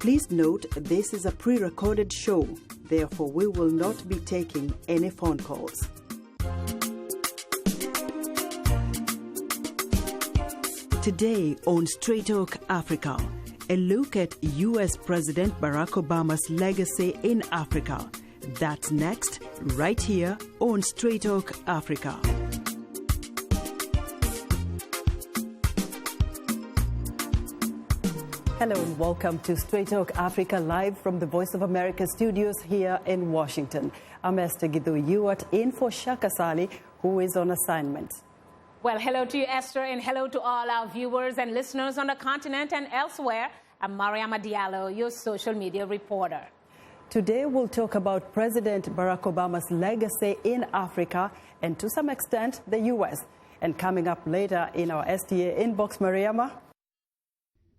Please note this is a pre-recorded show, therefore we will not be taking any phone calls. Today on Straight Talk Africa, a look at U.S. President Barack Obama's legacy in Africa. That's next, right here on Straight Talk Africa. Hello and welcome to Straight Talk Africa, live from the Voice of America studios here in Washington. I'm Esther Githu-Ewart, in for Shaka Ssali, who is on assignment. Well, hello to you, Esther, and hello to all our viewers and listeners on the continent and elsewhere. I'm Mariama Diallo, your social media reporter. Today, we'll talk about President Barack Obama's legacy in Africa and, to some extent, the U.S. And coming up later in our STA inbox, Mariama,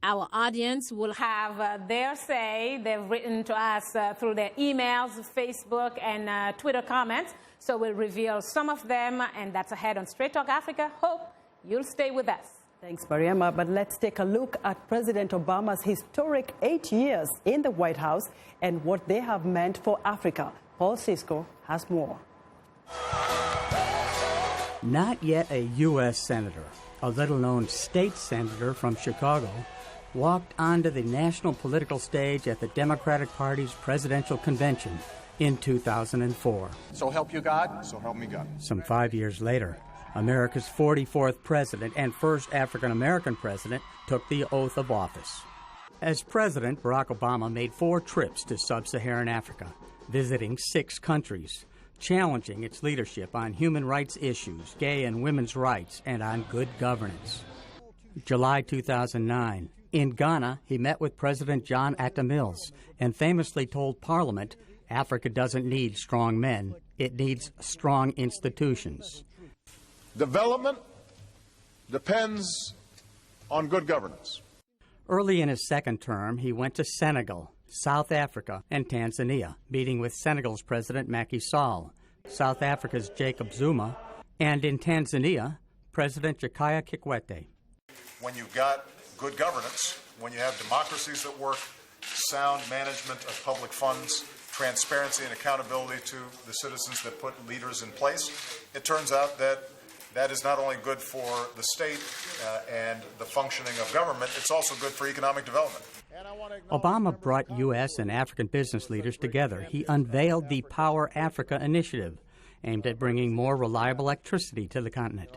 our audience will have their say. They've written to us through their emails, Facebook, and Twitter comments. So we'll reveal some of them, and that's ahead on Straight Talk Africa. Hope you'll stay with us. Thanks, Mariama. But let's take a look at President Obama's historic 8 years in the White House and what they have meant for Africa. Paul Cisco has more. Not yet a U.S. senator, a little-known state senator from Chicago, walked onto the national political stage at the Democratic Party's presidential convention in 2004. So help you God, so help me God. Some 5 years later, America's 44th president and first African-American president took the oath of office. As president, Barack Obama made 4 trips to sub-Saharan Africa, visiting 6 countries, challenging its leadership on human rights issues, gay and women's rights, and on good governance. July 2009, in Ghana, he met with President John Atta Mills and famously told Parliament, Africa doesn't need strong men, it needs strong institutions. Development depends on good governance. Early in his second term, he went to Senegal, South Africa, and Tanzania, meeting with Senegal's President Macky Sall, South Africa's Jacob Zuma, and in Tanzania, President Jakaya Kikwete. When you've got good governance, when you have democracies that work, sound management of public funds, transparency and accountability to the citizens that put leaders in place, it turns out that that is not only good for the state and the functioning of government, it's also good for economic development. Obama brought U.S. and African business leaders together. He unveiled the Power Africa initiative, aimed at bringing more reliable electricity to the continent,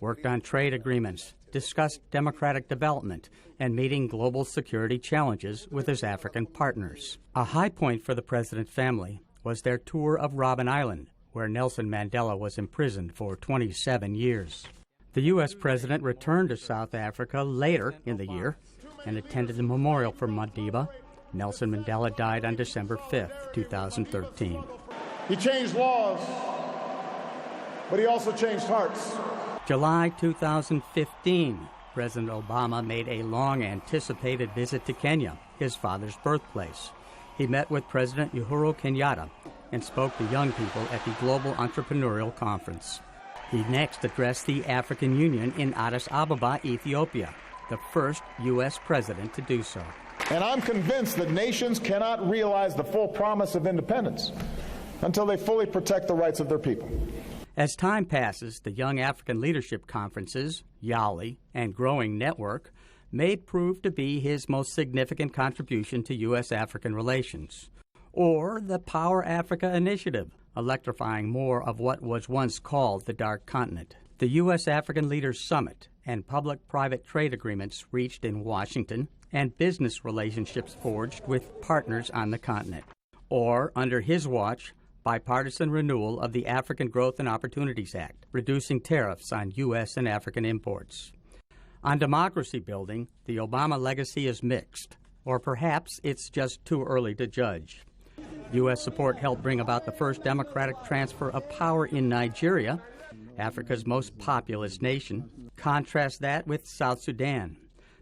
worked on trade agreements, discussed democratic development, and meeting global security challenges with his African partners. A high point for the president's family was their tour of Robben Island, where Nelson Mandela was imprisoned for 27 years. The U.S. president returned to South Africa later in the year and attended the memorial for Madiba. Nelson Mandela died on December 5, 2013. He changed laws, but he also changed hearts. July 2015, President Obama made a long-anticipated visit to Kenya, his father's birthplace. He met with President Uhuru Kenyatta and spoke to young people at the Global Entrepreneurial Conference. He next addressed the African Union in Addis Ababa, Ethiopia, the first U.S. president to do so. And I'm convinced that nations cannot realize the full promise of independence until they fully protect the rights of their people. As time passes, the Young African Leadership Conferences, YALI, and Growing Network may prove to be his most significant contribution to U.S.-African relations. Or the Power Africa Initiative, electrifying more of what was once called the Dark Continent. The U.S.-African Leaders Summit and public-private trade agreements reached in Washington and business relationships forged with partners on the continent. Or, under his watch, bipartisan renewal of the African Growth and Opportunities Act, reducing tariffs on U.S. and African imports. On democracy building, the Obama legacy is mixed, or perhaps it's just too early to judge. U.S. support helped bring about the first democratic transfer of power in Nigeria, Africa's most populous nation. Contrast that with South Sudan.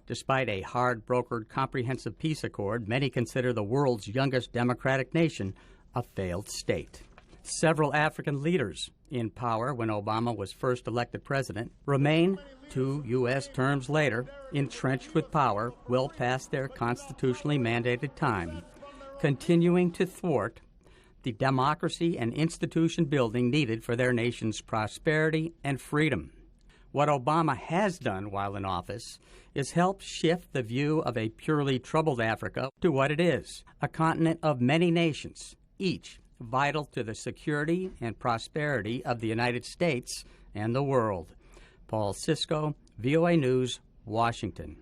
Despite a hard-brokered comprehensive peace accord, many consider the world's youngest democratic nation a failed state. Several African leaders in power when Obama was first elected president remain 2 U.S. terms later, entrenched with power, well past their constitutionally mandated time, continuing to thwart the democracy and institution building needed for their nation's prosperity and freedom. What Obama has done while in office is help shift the view of a purely troubled Africa to what it is, a continent of many nations, each vital to the security and prosperity of the United States and the world. Paul Cisco, VOA News, Washington.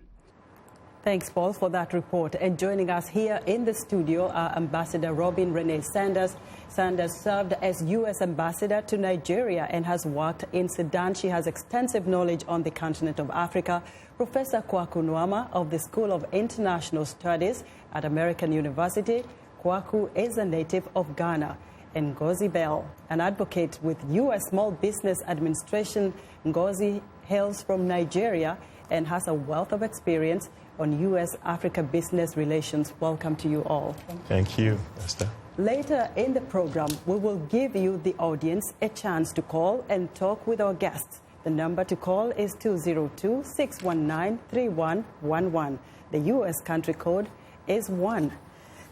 Thanks, Paul, for that report. And joining us here in the studio are Ambassador Robin Renee Sanders. Sanders served as U.S. Ambassador to Nigeria and has worked in Sudan. She has extensive knowledge on the continent of Africa. Professor Kwaku Nwama of the School of International Studies at American University. Kwaku is a native of Ghana. And Ngozi Bell, an advocate with U.S. Small Business Administration. Ngozi hails from Nigeria and has a wealth of experience on U.S.-Africa business relations. Welcome to you all. Thank you, Esther. Later in the program, we will give you, the audience, a chance to call and talk with our guests. The number to call is 202-619-3111. The U.S. country code is 1.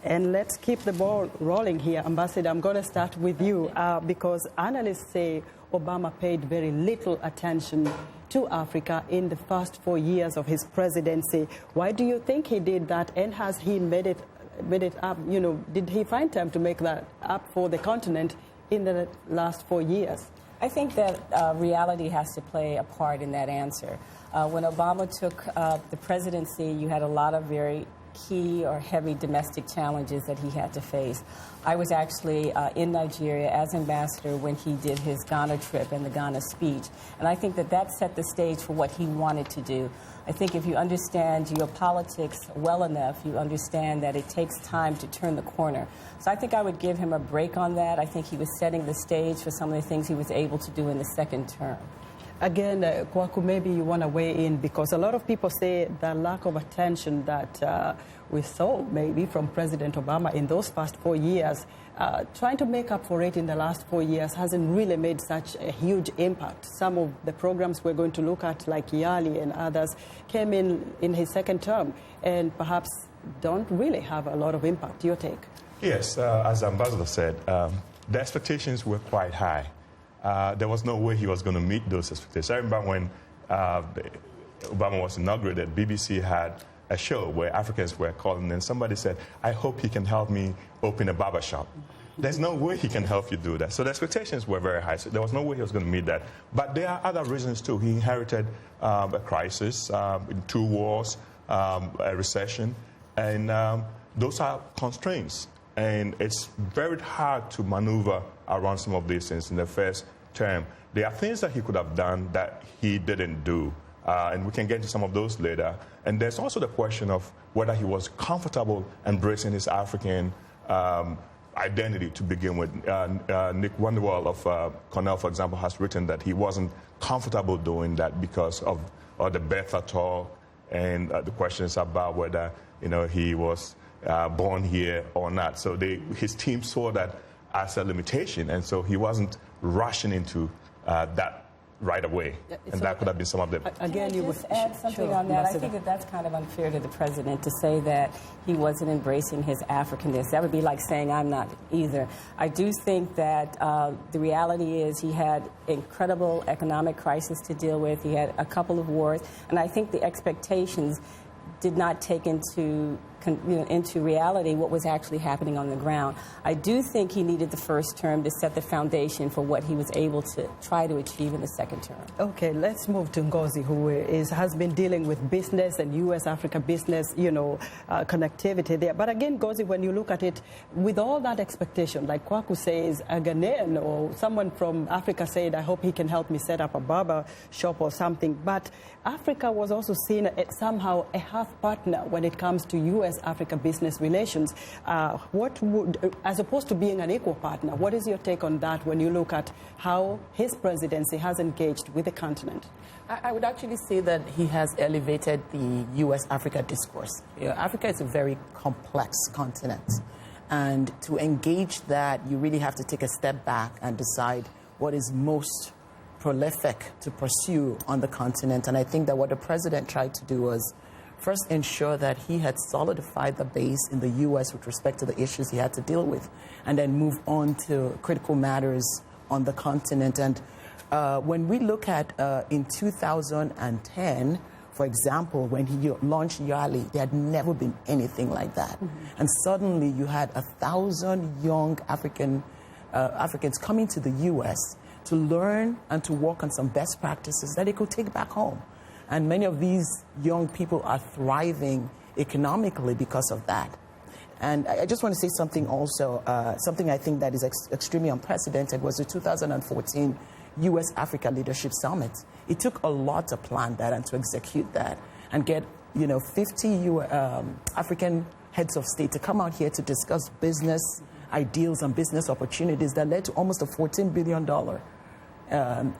And let's keep the ball rolling here. Ambassador, I'm going to start with you because analysts say Obama paid very little attention to Africa in the first 4 years of his presidency. Why do you think he did that, and has he made it up? You know, did he find time to make that up for the continent in the last 4 years? I think that reality has to play a part in that answer. When Obama took the presidency, you had a lot of very key or heavy domestic challenges that he had to face. I was actually in Nigeria as ambassador when he did his Ghana trip and the Ghana speech, and I think that that set the stage for what he wanted to do. I think if you understand geopolitics well enough, you understand that it takes time to turn the corner. So I think I would give him a break on that. I think he was setting the stage for some of the things he was able to do in the second term. Again, Kwaku, maybe you want to weigh in, because a lot of people say the lack of attention that we saw maybe from President Obama in those past 4 years, trying to make up for it in the last 4 years hasn't really made such a huge impact. Some of the programs we're going to look at, like Yali and others, came in his second term and perhaps don't really have a lot of impact. Your take? Yes, as the ambassador said, the expectations were quite high. There was no way he was going to meet those expectations. I remember when Obama was inaugurated, BBC had a show where Africans were calling, and somebody said, I hope he can help me open a barber shop. There's no way he can help you do that. So the expectations were very high. So there was no way he was going to meet that. But there are other reasons, too. He inherited a crisis, 2 wars, a recession, and those are constraints. And it's very hard to maneuver around some of these things in the first term. There are things that he could have done that he didn't do, and we can get into some of those later. And there's also the question of whether he was comfortable embracing his African identity to begin with. Nick Wonderwall of Cornell, for example, has written that he wasn't comfortable doing that because of the Bertha talk and the questions about whether he was born here or not. So his team saw that as a limitation, and so he wasn't rushing into that right away. And that could have been some of them. Again, you would add something on that. I think that's kind of unfair to the president to say that he wasn't embracing his Africanness. That would be like saying I'm not either. I do think that the reality is he had incredible economic crisis to deal with. He had a couple of wars, and I think the expectations did not take into reality what was actually happening on the ground. I do think he needed the first term to set the foundation for what he was able to try to achieve in the second term. Okay, let's move to Ngozi, who has been dealing with business and U.S.-Africa business, connectivity there. But again, Ngozi, when you look at it, with all that expectation, like Kwaku says, a Ghanaian or someone from Africa said, I hope he can help me set up a barber shop or something. But Africa was also seen as somehow a half partner when it comes to U.S.-Africa business relations. As opposed to being an equal partner, what is your take on that when you look at how his presidency has engaged with the continent? I would actually say that he has elevated the U.S.-Africa discourse. Africa is a very complex continent. And to engage that, you really have to take a step back and decide what is most prolific to pursue on the continent. And I think that what the president tried to do was first ensure that he had solidified the base in the U.S. with respect to the issues he had to deal with, and then move on to critical matters on the continent. And when we look at in 2010, for example, when he launched YALI, there had never been anything like that. And suddenly you had 1,000 young Africans coming to the U.S. to learn and to work on some best practices that they could take back home. And many of these young people are thriving economically because of that. And I just want to say something also, something I think that is extremely unprecedented was the 2014 U.S.-Africa Leadership Summit. It took a lot to plan that and to execute that and get 50 African heads of state to come out here to discuss business ideals and business opportunities that led to almost a $14 billion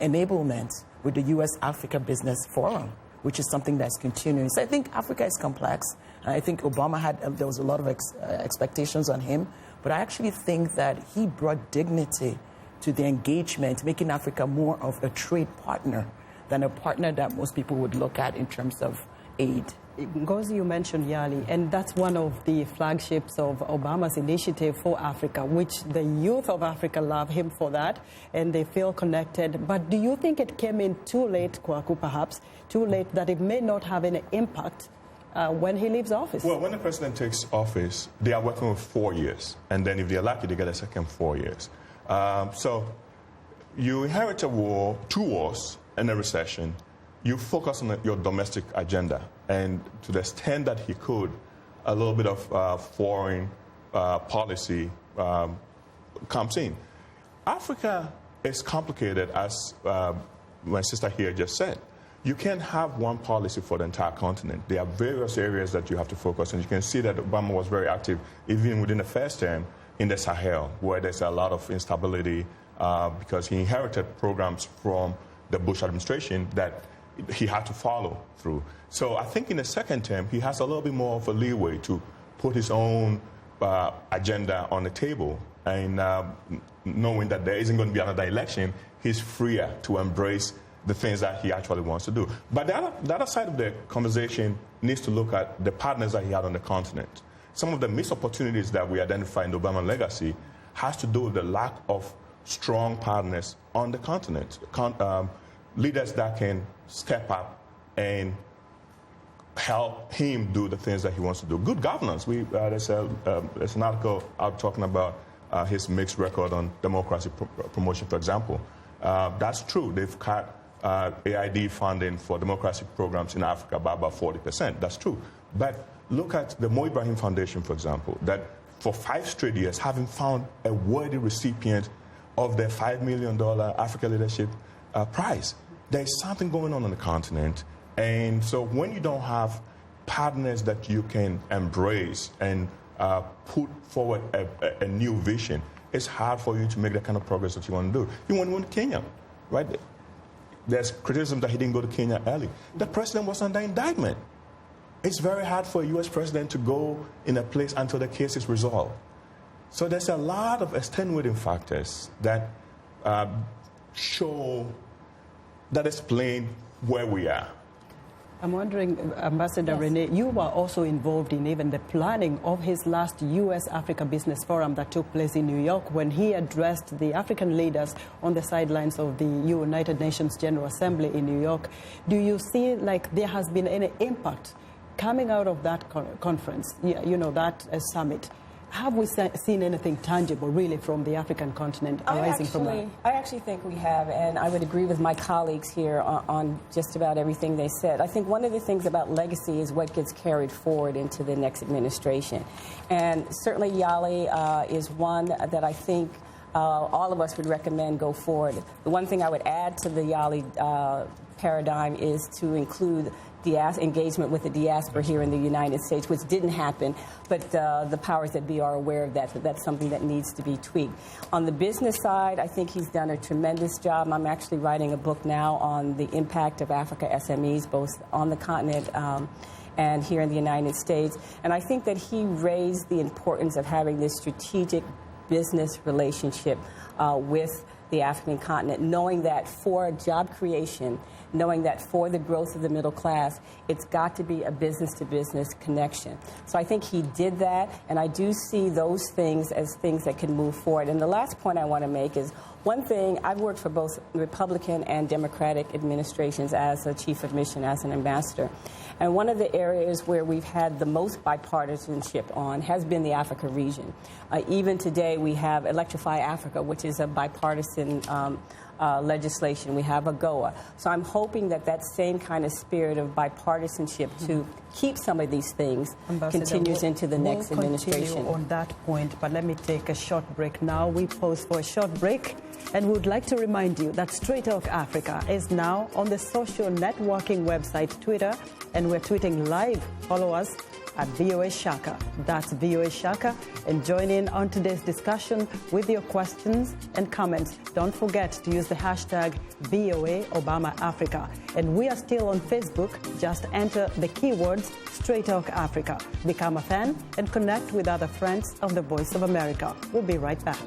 enablement with the U.S.-Africa Business Forum, which is something that's continuing. So I think Africa is complex, and I think Obama there was a lot of expectations on him, but I actually think that he brought dignity to the engagement, making Africa more of a trade partner than a partner that most people would look at in terms of aid. Ngozi, you mentioned YALI, and that's one of the flagships of Obama's initiative for Africa, which the youth of Africa love him for that, and they feel connected. But do you think it came in too late, Kwaku, perhaps, too late, that it may not have any impact when he leaves office? Well, when the president takes office, they are working with 4 years, and then if they're lucky, they get a second 4 years. So you inherit a war, 2 wars, and a recession. You focus on your domestic agenda, and to the extent that he could, a little bit of foreign policy comes in. Africa is complicated, as my sister here just said. You can't have one policy for the entire continent. There are various areas that you have to focus on. You can see that Obama was very active, even within the first term, in the Sahel, where there's a lot of instability because he inherited programs from the Bush administration that he had to follow through. So I think in the second term, he has a little bit more of a leeway to put his own agenda on the table. And knowing that there isn't going to be another election, he's freer to embrace the things that he actually wants to do. But the other side of the conversation needs to look at the partners that he had on the continent. Some of the missed opportunities that we identify in the Obama legacy has to do with the lack of strong partners on the continent. Leaders that can step up and help him do the things that he wants to do. Good governance. There's an article out talking about his mixed record on democracy promotion, for example. That's true. They've cut AID funding for democracy programs in Africa by about 40%. That's true. But look at the Mo Ibrahim Foundation, for example, that for 5 straight years haven't found a worthy recipient of their $5 million Africa Leadership Prize. There's something going on the continent. And so when you don't have partners that you can embrace and put forward a new vision, it's hard for you to make the kind of progress that you want to do. You want to go to Kenya, right? There's criticism that he didn't go to Kenya early. The president was under indictment. It's very hard for a U.S. president to go in a place until the case is resolved. So there's a lot of extenuating factors that explain where we are. I'm wondering, Ambassador Rene, you were also involved in even the planning of his last U.S.-Africa Business Forum that took place in New York when he addressed the African leaders on the sidelines of the United Nations General Assembly in New York. Do you see like there has been any impact coming out of that conference, that summit? Have we seen anything tangible, really, from the African continent arising from that? I actually think we have, and I would agree with my colleagues here on just about everything they said. I think one of the things about legacy is what gets carried forward into the next administration. And certainly YALI is one that I think all of us would recommend go forward. The one thing I would add to the YALI paradigm is to include engagement with the diaspora here in the United States, which didn't happen, but the powers that be are aware of that, so that's something that needs to be tweaked. On the business side, I think he's done a tremendous job. I'm actually writing a book now on the impact of Africa SMEs, both on the continent and here in the United States. And I think that he raised the importance of having this strategic business relationship with the African continent, knowing that for job creation, knowing that for the growth of the middle class, it's got to be a business-to-business connection. So I think he did that, and I do see those things as things that can move forward. And the last point I want to make is, one thing, I've worked for both Republican and Democratic administrations as a chief of mission, as an ambassador. And one of the areas where we've had the most bipartisanship on has been the Africa region. Even today, we have Electrify Africa, which is a bipartisan legislation. We have AGOA. So I'm hoping that that same kind of spirit of bipartisanship to keep some of these things continues into the next administration. Continue on that point, but let me take a short break now. We pause for a short break, and would like to remind you that Straight Talk Africa is now on the social networking website Twitter, and we're tweeting live. Follow us at VOA Shaka. That's VOA Shaka. And join in on today's discussion with your questions and comments. Don't forget to use the hashtag VOA Obama Africa. And we are still on Facebook. Just enter the keywords Straight Talk Africa. Become a fan and connect with other friends of the Voice of America. We'll be right back.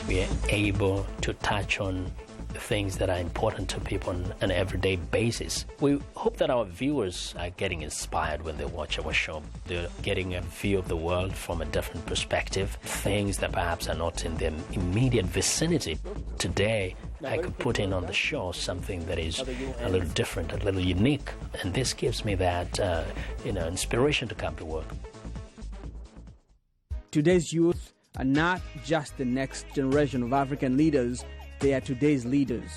We are able to touch on things that are important to people on an everyday basis. We hope that our viewers are getting inspired when they watch our show. They're getting a view of the world from a different perspective, things that perhaps are not in their immediate vicinity. Today, I could put in on the show something that is a little different, a little unique, and this gives me that inspiration to come to work. Today's youth are not just the next generation of African leaders, they are today's leaders.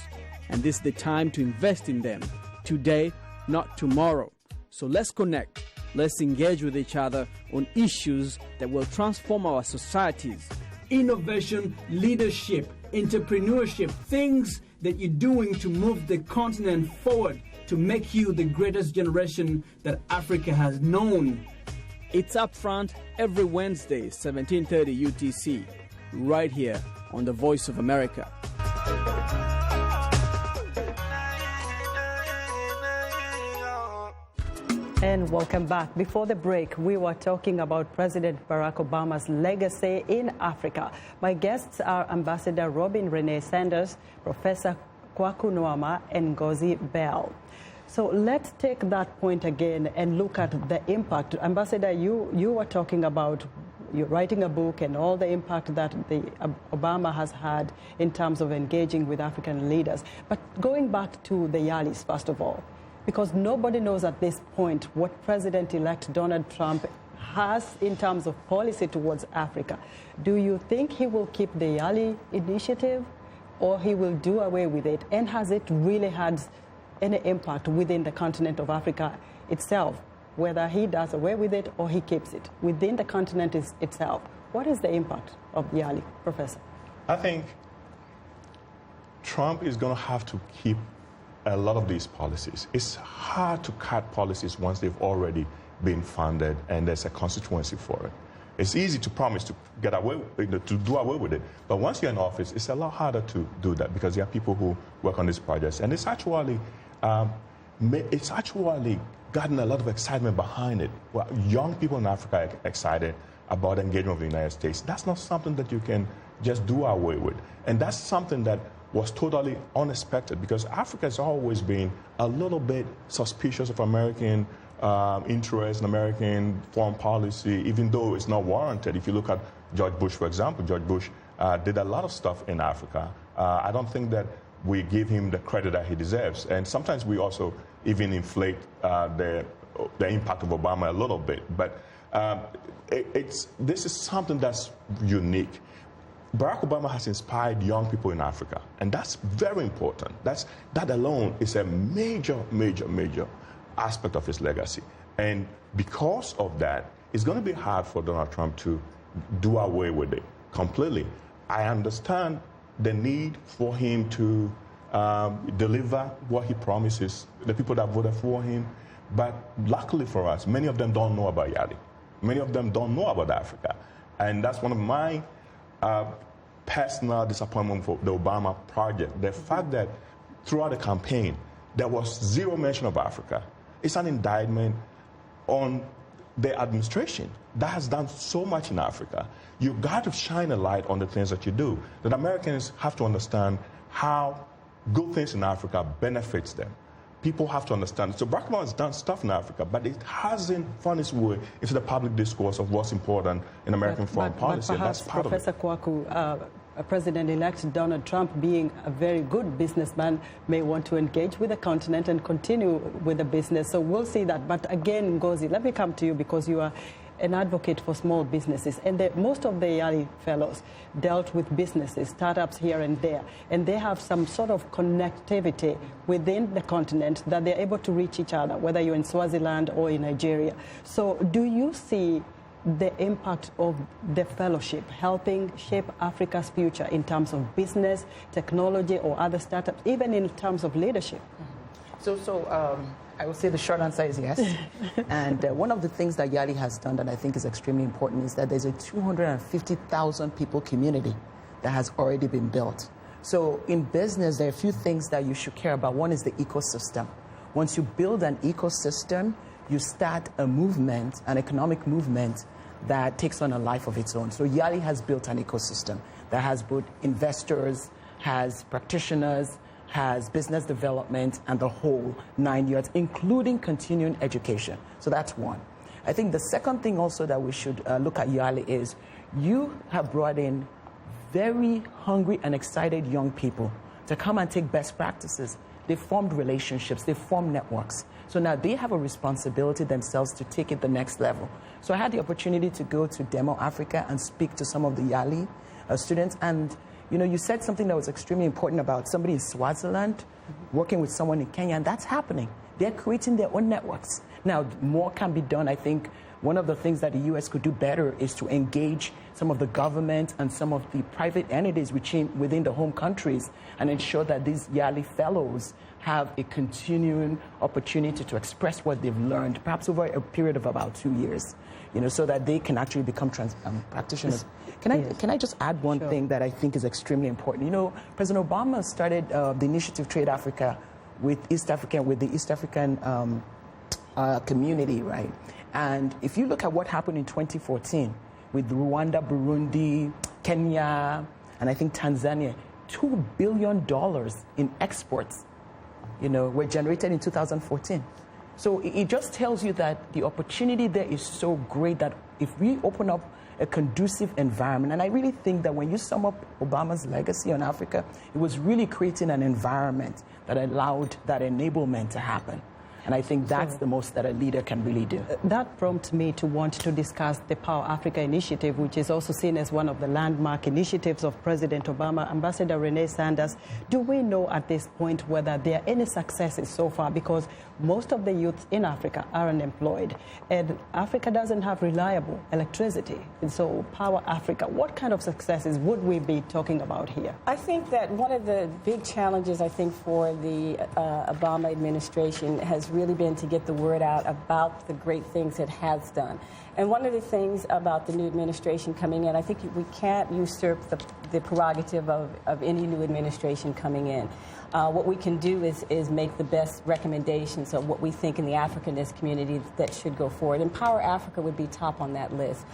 And this is the time to invest in them. Today, not tomorrow. So let's connect. Let's engage with each other on issues that will transform our societies. Innovation, leadership, entrepreneurship, things that you're doing to move the continent forward, to make you the greatest generation that Africa has known. It's Up Front every Wednesday, 1730 UTC, right here on the Voice of America. And welcome back. Before the break, we were talking about President Barack Obama's legacy in Africa. My guests are Ambassador Robin Renee Sanders, Professor Kwaku Nwaama, and Ngozi Bell. So let's take that point again and look at the impact. Ambassador, you were talking about you're writing a book and all the impact that Obama has had in terms of engaging with African leaders. But going back to the Yalis, first of all, because nobody knows at this point what President-elect Donald Trump has in terms of policy towards Africa. Do you think he will keep the Yali initiative, or he will do away with it? And has it really had any impact within the continent of Africa itself, whether he does away with it or he keeps it within the continent itself? What is the impact of Yali, Professor? I think Trump is going to have to keep a lot of these policies. It's hard to cut policies once they've already been funded and there's a constituency for it. It's easy to promise to get away, to do away with it, but once you're in office, it's a lot harder to do that because there are people who work on these projects, and it's actually gotten a lot of excitement behind it. Well, young people in Africa are excited about engagement with the United States. That's not something that you can just do away with, and that's something that was totally unexpected because Africa has always been a little bit suspicious of American interest in American foreign policy, even though it's not warranted. If you look at George Bush, for example, George Bush did a lot of stuff in Africa. I don't think that we give him the credit that he deserves. And sometimes we also even inflate the impact of Obama a little bit. But this is something that's unique. Barack Obama has inspired young people in Africa, and that's very important. That alone is a major, major, major aspect of his legacy. And because of that, it's going to be hard for Donald Trump to do away with it completely. I understand the need for him to deliver what he promises, the people that voted for him. But luckily for us, many of them don't know about Yali. Many of them don't know about Africa. And that's one of my personal disappointment for the Obama project. The fact that throughout the campaign, there was zero mention of Africa. It's an indictment on the administration that has done so much in Africa. You've got to shine a light on the things that you do. That Americans have to understand how good things in Africa benefits them. People have to understand. So Barack Obama has done stuff in Africa, but it hasn't found its way into the public discourse of what's important in American foreign policy. But perhaps, that's part Professor of it. Kwaku, President-elect Donald Trump, being a very good businessman, may want to engage with the continent and continue with the business. So we'll see that. But again, Ngozi, let me come to you because you are an advocate for small businesses. And most of the Yali fellows dealt with businesses, startups here and there. And they have some sort of connectivity within the continent that they're able to reach each other, whether you're in Swaziland or in Nigeria. So do you see the impact of the fellowship helping shape Africa's future in terms of business, technology, or other startups, even in terms of leadership? So I would say the short answer is yes. And one of the things that Yali has done that I think is extremely important is that there's a 250,000 people community that has already been built. So in business, there are a few things that you should care about. One is the ecosystem. Once you build an ecosystem, you start a movement, an economic movement that takes on a life of its own. So Yali has built an ecosystem that has both investors, has practitioners, has business development, and the whole 9 yards, including continuing education. So that's one. I think the second thing also that we should look at Yali is you have brought in very hungry and excited young people to come and take best practices. They formed relationships, they formed networks. So now they have a responsibility themselves to take it the next level. So I had the opportunity to go to Demo Africa and speak to some of the Yali students. And, you know, you said something that was extremely important about somebody in Swaziland working with someone in Kenya, and that's happening. They're creating their own networks. Now, more can be done. I think one of the things that the U.S. could do better is to engage some of the government and some of the private entities within the home countries and ensure that these Yali fellows have a continuing opportunity to express what they've learned, perhaps over a period of about 2 years, you know, so that they can actually become practitioners. Can I just add one thing that I think is extremely important? You know, President Obama started the initiative Trade Africa with the East African community, right? And if you look at what happened in 2014 with Rwanda, Burundi, Kenya, and I think Tanzania, $2 billion in exports, you know, were generated in 2014. So it just tells you that the opportunity there is so great that if we open up a conducive environment, and I really think that when you sum up Obama's legacy on Africa, it was really creating an environment that allowed that enablement to happen. And I think that's the most that a leader can really do. That prompts me to want to discuss the Power Africa initiative, which is also seen as one of the landmark initiatives of President Obama. Ambassador Renee Sanders, do we know at this point whether there are any successes so far? Because most of the youth in Africa are unemployed, and Africa doesn't have reliable electricity. And so Power Africa, what kind of successes would we be talking about here? I think that one of the big challenges, I think, for the Obama administration has really been to get the word out about the great things it has done. And one of the things about the new administration coming in, I think we can't usurp the prerogative of any new administration coming in. What we can do is make the best recommendations of what we think in the Africanist community that should go forward. And Power Africa would be top on that list.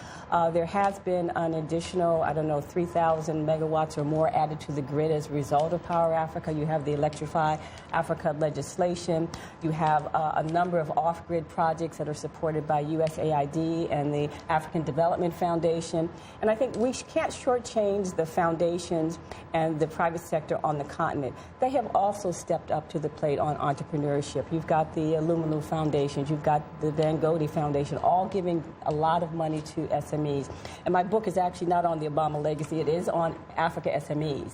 There has been an additional, 3,000 megawatts or more added to the grid as a result of Power Africa. You have the Electrify Africa legislation. You have a number of off-grid projects that are supported by USAID and the African Development Foundation. And I think we can't shortchange the foundations and the private sector on the continent. They have also stepped up to the plate on entrepreneurship. You've got the Lumalu Foundations, you've got the Van Gogh Foundation, all giving a lot of money to SMEs. And my book is actually not on the Obama legacy, it is on Africa SMEs.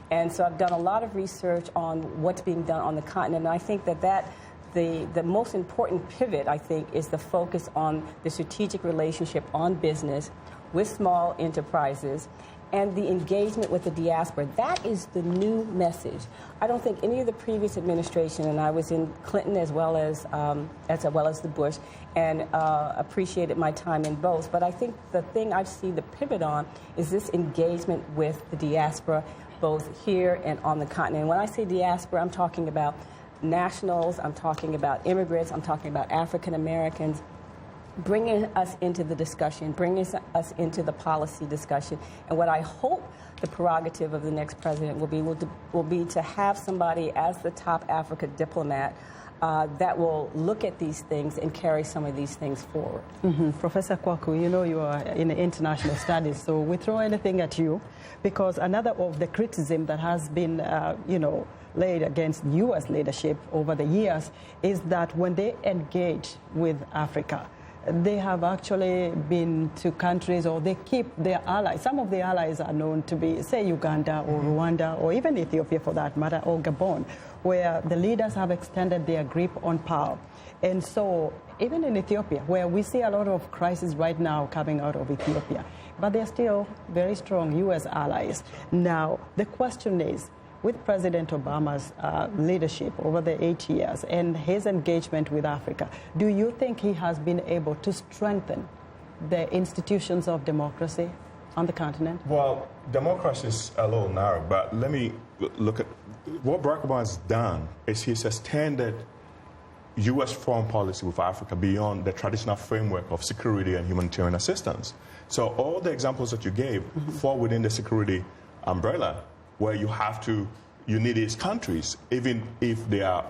And so I've done a lot of research on what's being done on the continent, and I think that the most important pivot, I think, is the focus on the strategic relationship on business with small enterprises and the engagement with the diaspora. That is the new message. I don't think any of the previous administration, and I was in Clinton as well as the Bush, and appreciated my time in both. But I think the thing I've seen the pivot on is this engagement with the diaspora, both here and on the continent. When I say diaspora, I'm talking about nationals, I'm talking about immigrants, I'm talking about African Americans, bringing us into the discussion, bringing us into the policy discussion. And what I hope the prerogative of the next president will be to have somebody as the top Africa diplomat that will look at these things and carry some of these things forward. Professor Kwaku, you know you are in international studies, so we throw anything at you, because another of the criticism that has been, laid against U.S. leadership over the years is that when they engage with Africa, they have actually been to countries, or they keep their allies. Some of the allies are known to be, say, Uganda or Rwanda, or even Ethiopia for that matter, or Gabon, where the leaders have extended their grip on power. And so, even in Ethiopia, where we see a lot of crises right now coming out of Ethiopia, but they're still very strong U.S. allies. Now, the question is, with President Obama's leadership over the 8 years and his engagement with Africa, do you think he has been able to strengthen the institutions of democracy on the continent? Well, democracy is a little narrow, but let me look at what Barack Obama has done is he's extended U.S. foreign policy with Africa beyond the traditional framework of security and humanitarian assistance. So all the examples that you gave fall within the security umbrella, where you need these countries, even if they're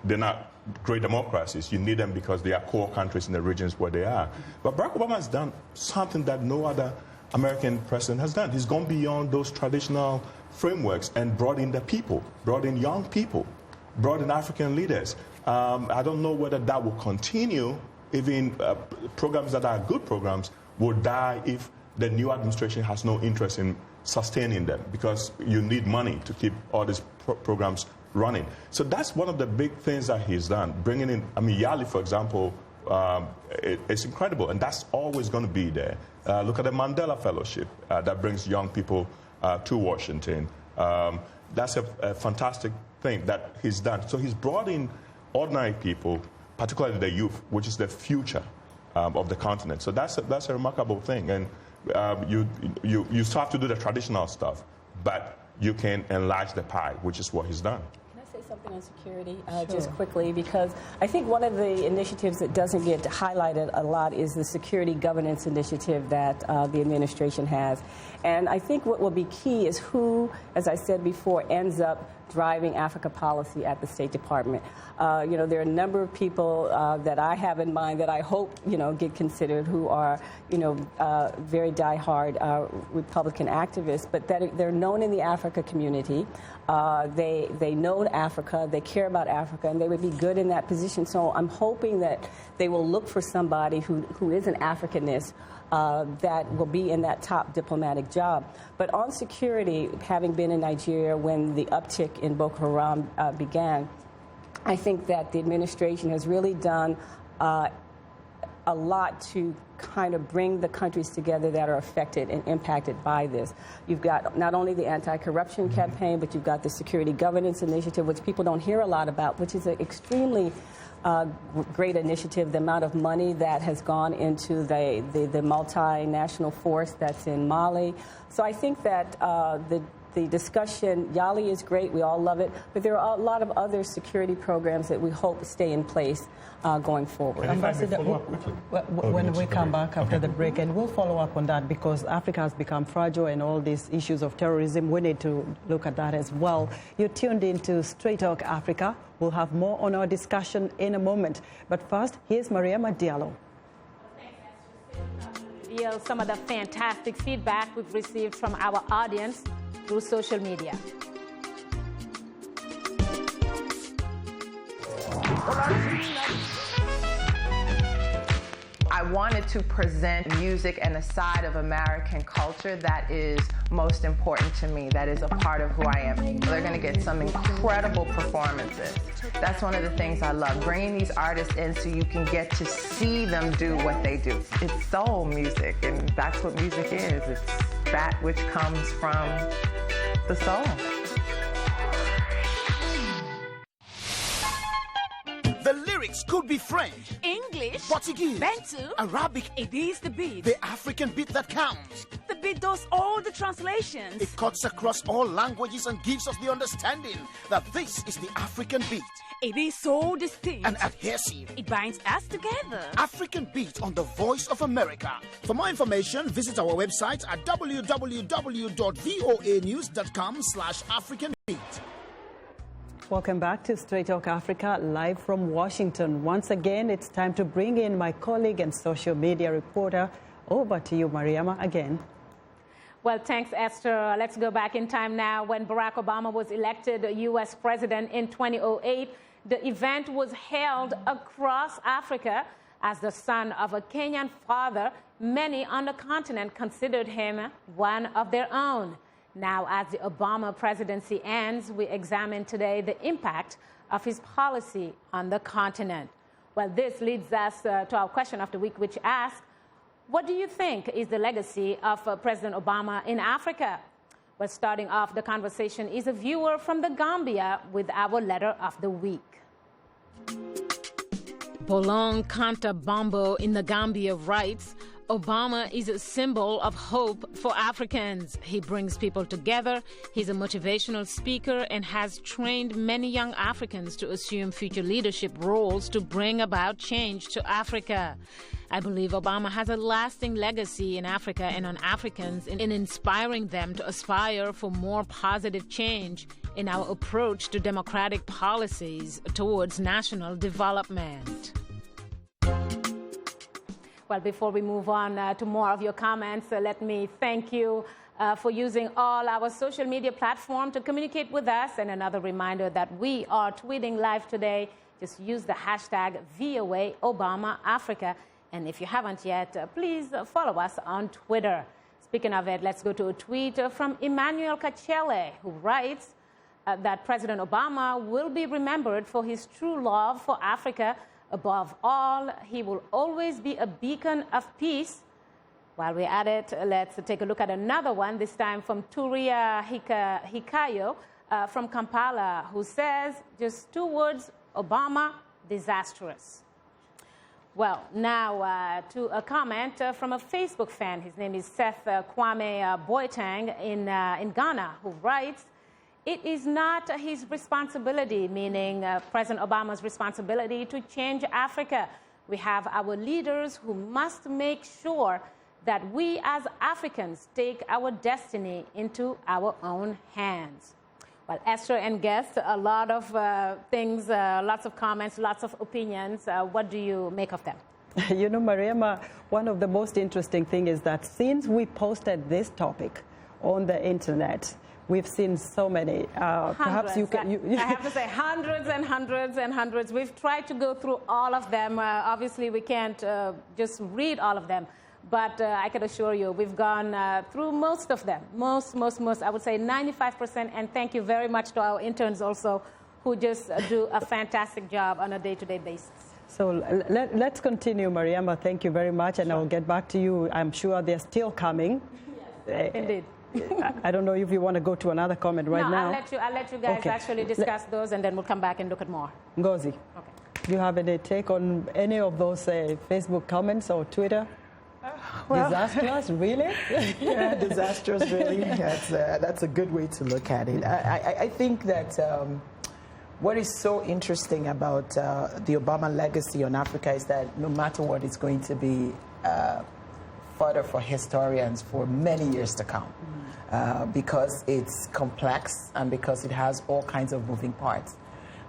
not great democracies. You need them because they are core countries in the regions where they are. But Barack Obama has done something that no other American president has done. He's gone beyond those traditional frameworks and brought in the people, brought in young people, brought in African leaders. I don't know whether that will continue. Even programs that are good programs will die if the new administration has no interest in sustaining them, because you need money to keep all these programs running. So that's one of the big things that he's done. Bringing in, Yali, for example, it's incredible, and that's always going to be there. Look at the Mandela Fellowship that brings young people to Washington. That's a fantastic thing that he's done. So he's brought in ordinary people, particularly the youth, which is the future of the continent. So that's a remarkable thing. And you still have to do the traditional stuff, but you can enlarge the pie, which is what he's done. Can I say something on security just quickly? Because I think one of the initiatives that doesn't get highlighted a lot is the security governance initiative that the administration has. And I think what will be key is who, as I said before, ends up driving Africa policy at the State Department. There are a number of people that I have in mind that I hope, get considered, who are, very diehard Republican activists, but that they're known in the Africa community. They know Africa, they care about Africa, and they would be good in that position. So I'm hoping that they will look for somebody who is an Africanist that will be in that top diplomatic job. But on security, having been in Nigeria when the uptick in Boko Haram began, I think that the administration has really done a lot to kind of bring the countries together that are affected and impacted by this. You've got not only the anti-corruption campaign, but you've got the security governance initiative, which people don't hear a lot about, which is an extremely great initiative. The amount of money that has gone into the multinational force that's in Mali. So I think that the discussion, Yali is great, we all love it, but there are a lot of other security programs that we hope stay in place going forward. Ambassador, when we come back after the break, and we'll follow up on that, because Africa has become fragile and all these issues of terrorism, we need to look at that as well. You're tuned into Straight Talk Africa. We'll have more on our discussion in a moment. But first, here's Mariama Diallo. Reveal some of the fantastic feedback we've received from our audience through social media. I wanted to present music and a side of American culture that is most important to me, that is a part of who I am. They're going to get some incredible performances. That's one of the things I love, bringing these artists in so you can get to see them do what they do. It's soul music, and that's what music is. It's that which comes from the soul. The lyrics could be French, English, Portuguese, Bantu, Arabic. It is the beat. The African beat that counts. The beat does all the translations. It cuts across all languages and gives us the understanding that this is the African beat. It is so distinct and adhesive. It binds us together. African Beat on the Voice of America. For more information, visit our website at www.voanews.com/AfricanBeat. Welcome back to Straight Talk Africa, live from Washington. Once again, it's time to bring in my colleague and social media reporter. Over to you, Mariama, again. Well, thanks, Esther. Let's go back in time now. When Barack Obama was elected U.S. president in 2008, the event was held across Africa. As the son of a Kenyan father, many on the continent considered him one of their own. Now, as the Obama presidency ends, we examine today the impact of his policy on the continent. Well, this leads us to our question of the week, which asks, what do you think is the legacy of President Obama in Africa? Well, starting off the conversation is a viewer from the Gambia with our letter of the week. Bolong Kanta Bombo in the Gambia writes, Obama is a symbol of hope for Africans. He brings people together. He's a motivational speaker and has trained many young Africans to assume future leadership roles to bring about change to Africa. I believe Obama has a lasting legacy in Africa and on Africans in inspiring them to aspire for more positive change in our approach to democratic policies towards national development. Well, before we move on to more of your comments, let me thank you for using all our social media platforms to communicate with us. And another reminder that we are tweeting live today. Just use the hashtag VOA Obama Africa. And if you haven't yet, please follow us on Twitter. Speaking of it, let's go to a tweet from Emmanuel Kachele, who writes that President Obama will be remembered for his true love for Africa. Above all, he will always be a beacon of peace. While we're at it, let's take a look at another one, this time from Turia Hikayo from Kampala, who says just 2 words, Obama, disastrous. Well, now to a comment from a Facebook fan. His name is Seth Kwame Boateng in Ghana, who writes, it is not his responsibility, meaning President Obama's responsibility, to change Africa. We have our leaders who must make sure that we as Africans take our destiny into our own hands. Well, Esther and guests, a lot of things, lots of comments, lots of opinions. What do you make of them? You know, Mariama, one of the most interesting things is that since we posted this topic on the internet, we've seen so many. Perhaps you can. I have to say hundreds and hundreds and hundreds. We've tried to go through all of them. Obviously, we can't just read all of them. But I can assure you, we've gone through most of them. Most, I would say 95%. And thank you very much to our interns also, who just do a fantastic job on a day-to-day basis. So let's continue, Mariama. Thank you very much. And I'll get back to you. I'm sure they're still coming. Yes, indeed. I don't know if you want to go to another comment right now. I'll let you guys actually discuss those, and then we'll come back and look at more. Ngozi, okay. Do you have any take on any of those Facebook comments or Twitter? Well, disastrous, really? Yeah, disastrous, really. That's a good way to look at it. I think that what is so interesting about the Obama legacy on Africa is that no matter what, it's going to be fodder for historians for many years to come, because it's complex and because it has all kinds of moving parts.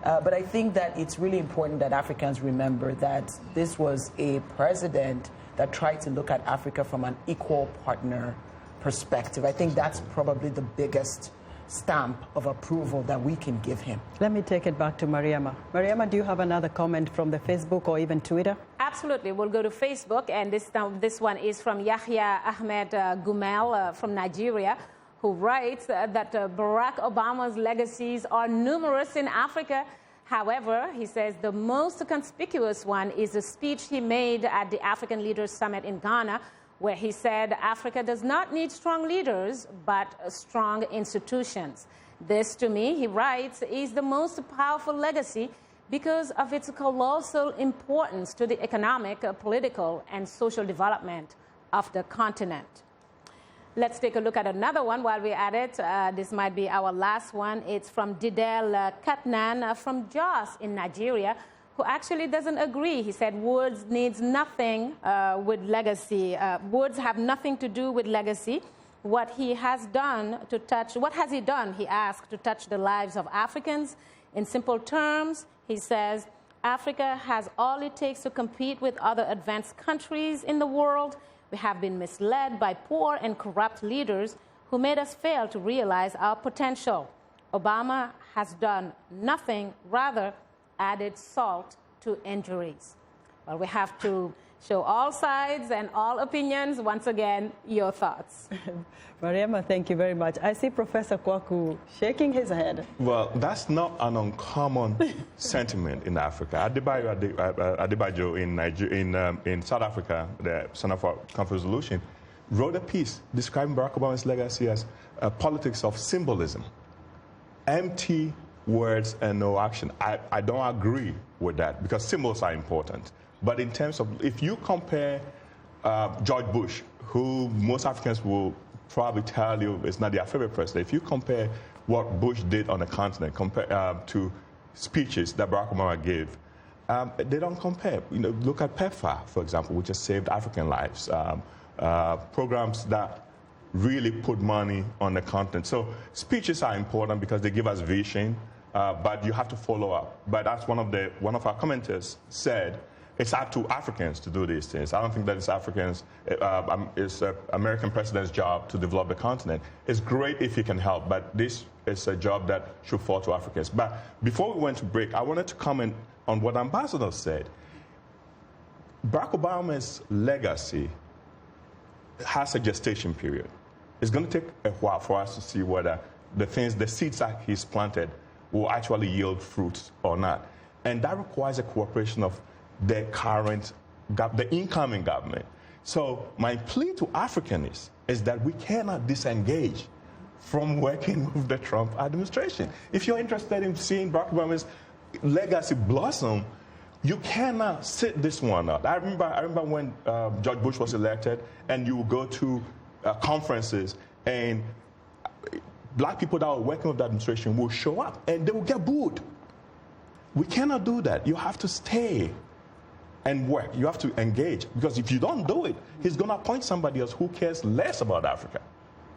But I think that it's really important that Africans remember that this was a president that tried to look at Africa from an equal partner perspective. I think that's probably the biggest stamp of approval that we can give him. Let me take it back to Mariama. Mariama, do you have another comment from the Facebook or even Twitter? Absolutely. We'll go to Facebook, and this one is from Yahya Ahmed Gumel from Nigeria, who writes that Barack Obama's legacies are numerous in Africa. However, he says the most conspicuous one is the speech he made at the African Leaders Summit in Ghana, where he said Africa does not need strong leaders, but strong institutions. This, to me, he writes, is the most powerful legacy because of its colossal importance to the economic, political, and social development of the continent. Let's take a look at another one while we're at it. This might be our last one. It's from Didel Katnan from Jos in Nigeria, who actually doesn't agree. He said words needs nothing with legacy. Words have nothing to do with legacy. What he has done to touch, what has he done, he asked, to touch the lives of Africans? In simple terms, he says, Africa has all it takes to compete with other advanced countries in the world. We have been misled by poor and corrupt leaders who made us fail to realize our potential. Obama has done nothing, rather added salt to injuries. Well, we have to show all sides and all opinions. Once again, your thoughts. Mariama, thank you very much. I see Professor Kwaku shaking his head. Well, that's not an uncommon sentiment in Africa. Adebayo in South Africa, the Center for Conflict Resolution, wrote a piece describing Barack Obama's legacy as a politics of symbolism. Empty words and no action. I don't agree with that because symbols are important. But in terms of, if you compare George Bush, who most Africans will probably tell you is not their favorite president, if you compare what Bush did on the continent to speeches that Barack Obama gave, they don't compare. You know, look at PEPFAR, for example, which has saved African lives. Programs that really put money on the continent. So speeches are important because they give us vision, but you have to follow up. But as one of our commenters said, it's up to Africans to do these things. I don't think that it's it's American president's job to develop the continent. It's great if he can help, but this is a job that should fall to Africans. But before we went to break, I wanted to comment on what Ambassador said. Barack Obama's legacy has a gestation period. It's going to take a while for us to see whether the seeds that he's planted will actually yield fruits or not. And that requires a cooperation of the incoming government. So my plea to Africans is that we cannot disengage from working with the Trump administration. If you're interested in seeing Barack Obama's legacy blossom, you cannot sit this one out. I remember when George Bush was elected, and you would go to conferences, and black people that were working with the administration will show up, and they will get booed. We cannot do that. You have to stay and work. You have to engage, because if you don't do it, he's going to appoint somebody else who cares less about Africa.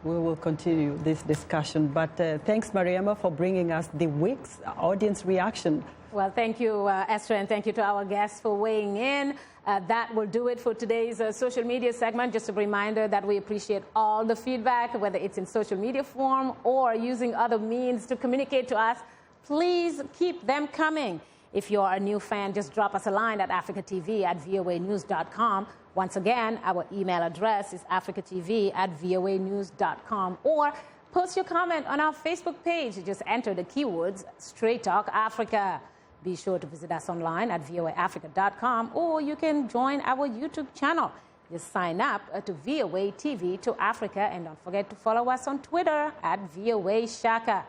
We will continue this discussion, but thanks, Mariama, for bringing us the week's audience reaction. Well, thank you, Esther, and thank you to our guests for weighing in. That will do it for today's social media segment. Just a reminder that we appreciate all the feedback, whether it's in social media form or using other means to communicate to us. Please keep them coming. If you're a new fan, just drop us a line at africatv@voanews.com. Once again, our email address is africatv@voanews.com, or post your comment on our Facebook page. Just enter the keywords Straight Talk Africa. Be sure to visit us online at voaafrica.com, or you can join our YouTube channel. Just sign up to VOA TV to Africa, and don't forget to follow us on Twitter at VOA Shaka.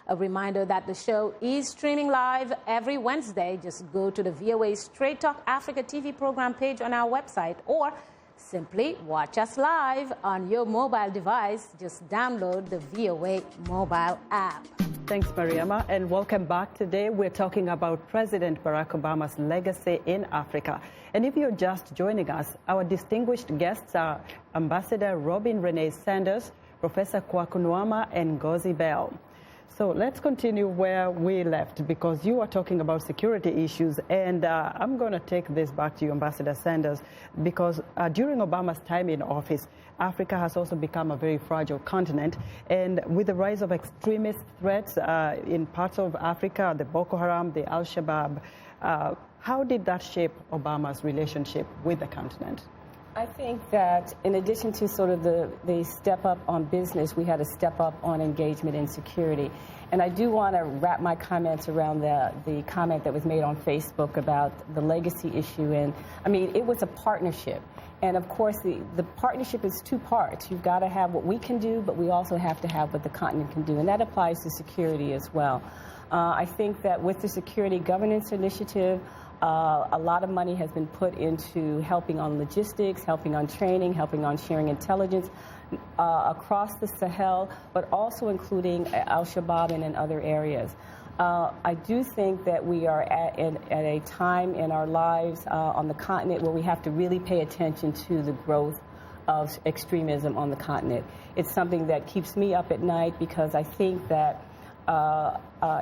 A reminder that the show is streaming live every Wednesday. Just go to the VOA Straight Talk Africa TV program page on our website, or simply watch us live on your mobile device. Just download the VOA mobile app. Thanks, Mariama, and welcome back. Today we're talking about President Barack Obama's legacy in Africa. And if you're just joining us, our distinguished guests are Ambassador Robin Renee Sanders, Professor Kwaku Nwaama, and Ngozi Bell. So let's continue where we left, because you are talking about security issues, and I'm going to take this back to you, Ambassador Sanders, because during Obama's time in office, Africa has also become a very fragile continent, and with the rise of extremist threats in parts of Africa, the Boko Haram, the Al-Shabaab, how did that shape Obama's relationship with the continent? I think that in addition to sort of the step up on business, we had a step up on engagement and security. And I do want to wrap my comments around the comment that was made on Facebook about the legacy issue. And I mean, it was a partnership. And of course, the partnership is two parts. You've got to have what we can do, but we also have to have what the continent can do. And that applies to security as well. I think that with the Security Governance Initiative, a lot of money has been put into helping on logistics, helping on training, helping on sharing intelligence across the Sahel, but also including Al-Shabaab and in other areas. I do think that we are at a time in our lives on the continent where we have to really pay attention to the growth of extremism on the continent. It's something that keeps me up at night because I think that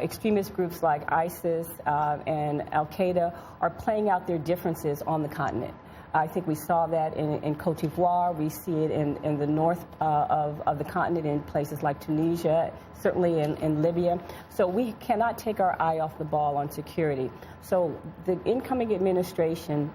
extremist groups like ISIS and Al-Qaeda are playing out their differences on the continent. I think we saw that in Cote d'Ivoire. We see it in the north of the continent in places like Tunisia, certainly in Libya. So we cannot take our eye off the ball on security. So the incoming administration,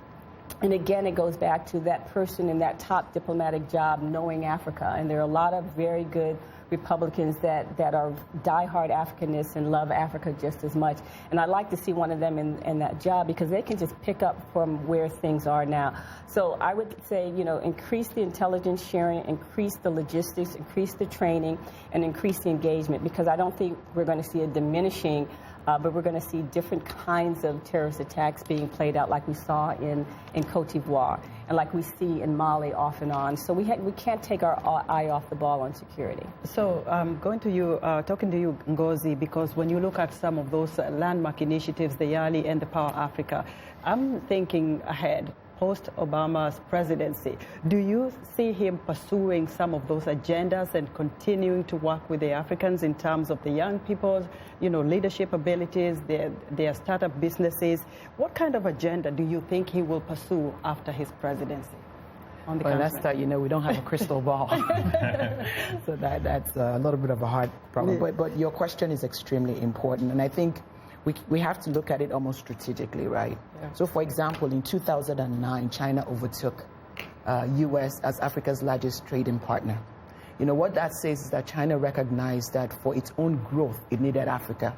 and again, it goes back to that person in that top diplomatic job knowing Africa. And there are a lot of very good Republicans that are diehard Africanists and love Africa just as much. And I'd like to see one of them in that job because they can just pick up from where things are now. So I would say, you know, increase the intelligence sharing, increase the logistics, increase the training, and increase the engagement because I don't think we're going to see a diminishing but we're going to see different kinds of terrorist attacks being played out like we saw in Cote d'Ivoire and like we see in Mali off and on. So we can't take our eye off the ball on security. So going to you, talking to you, Ngozi, because when you look at some of those landmark initiatives, the YALI and the Power Africa, I'm thinking ahead. Post-Obama's presidency, do you see him pursuing some of those agendas and continuing to work with the Africans in terms of the young people's, you know, leadership abilities, their startup businesses? What kind of agenda do you think he will pursue after his presidency? Well, that's that, you know, we don't have a crystal ball. So that's a little bit of a hard problem. Yeah. But your question is extremely important, and I think we have to look at it almost strategically, right? Yeah. So, for example, in 2009, China overtook U.S. as Africa's largest trading partner. You know, what that says is that China recognized that for its own growth, it needed Africa.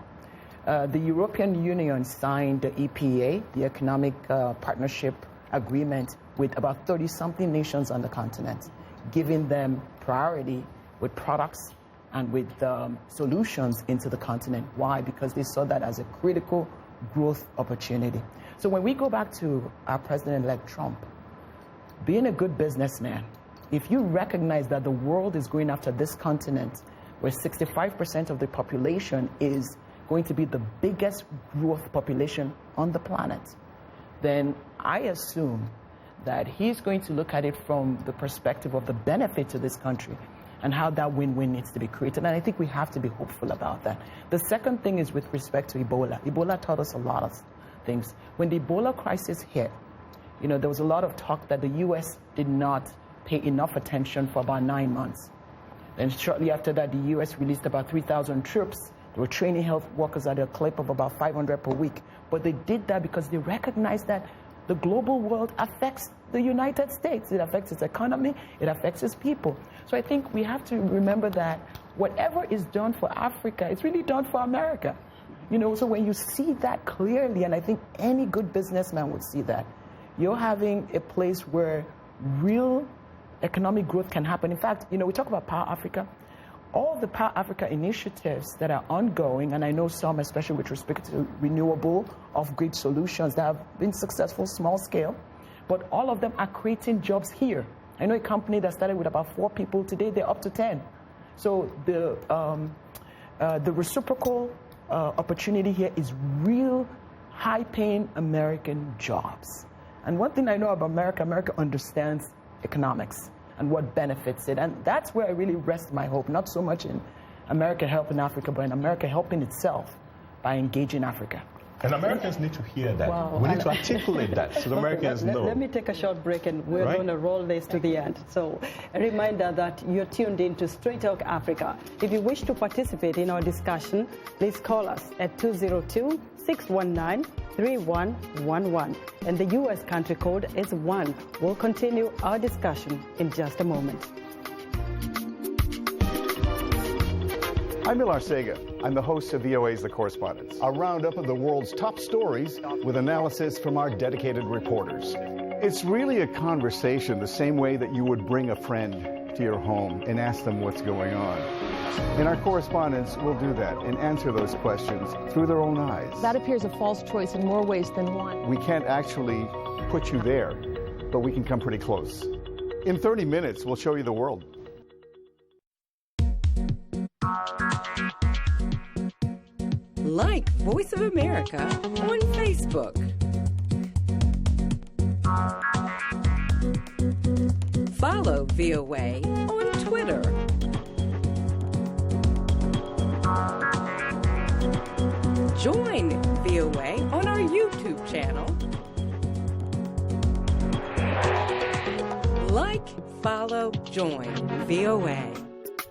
The European Union signed the EPA, the Economic Partnership Agreement, with about 30-something nations on the continent, giving them priority with products and with solutions into the continent. Why? Because they saw that as a critical growth opportunity. So when we go back to our President-elect Trump, being a good businessman, if you recognize that the world is going after this continent, where 65% of the population is going to be the biggest growth population on the planet, then I assume that he's going to look at it from the perspective of the benefit to this country and how that win-win needs to be created. And I think we have to be hopeful about that. The second thing is with respect to Ebola. Ebola taught us a lot of things. When the Ebola crisis hit, you know, there was a lot of talk that the U.S. did not pay enough attention for about 9 months. Then shortly after that, the U.S. released about 3,000 troops. They were training health workers at a clip of about 500 per week. But they did that because they recognized that the global world affects the United States. It affects its economy. It affects its people. So I think we have to remember that whatever is done for Africa, it's really done for America. You know, so when you see that clearly, and I think any good businessman would see that, you're having a place where real economic growth can happen. In fact, you know, we talk about Power Africa. All the Power Africa initiatives that are ongoing, and I know some, especially with respect to renewable off-grid solutions that have been successful, small scale, but all of them are creating jobs here. I know a company that started with about 4 people. Today, they're up to 10. So the reciprocal opportunity here is real high-paying American jobs. And one thing I know about America, America understands economics and what benefits it. And that's where I really rest my hope, not so much in America helping Africa, but in America helping itself by engaging Africa. And Americans need to hear that. Wow. We need to articulate that so the Americans know. Let me take a short break and we're going to roll this to the end. So a reminder that you're tuned in to Straight Talk Africa. If you wish to participate in our discussion, please call us at 202-6 619-3111. And the U.S. country code is 1. We'll continue our discussion in just a moment. I'm Milar Sega. I'm the host of VOA's The Correspondents, a roundup of the world's top stories with analysis from our dedicated reporters. It's really a conversation the same way that you would bring a friend to your home and ask them what's going on. And our correspondents will do that and answer those questions through their own eyes. That appears a false choice in more ways than one. We can't actually put you there, but we can come pretty close. In 30 minutes, we'll show you the world. Like Voice of America on Facebook. Follow VOA on Twitter. Join VOA on our YouTube channel. Like, follow, join VOA.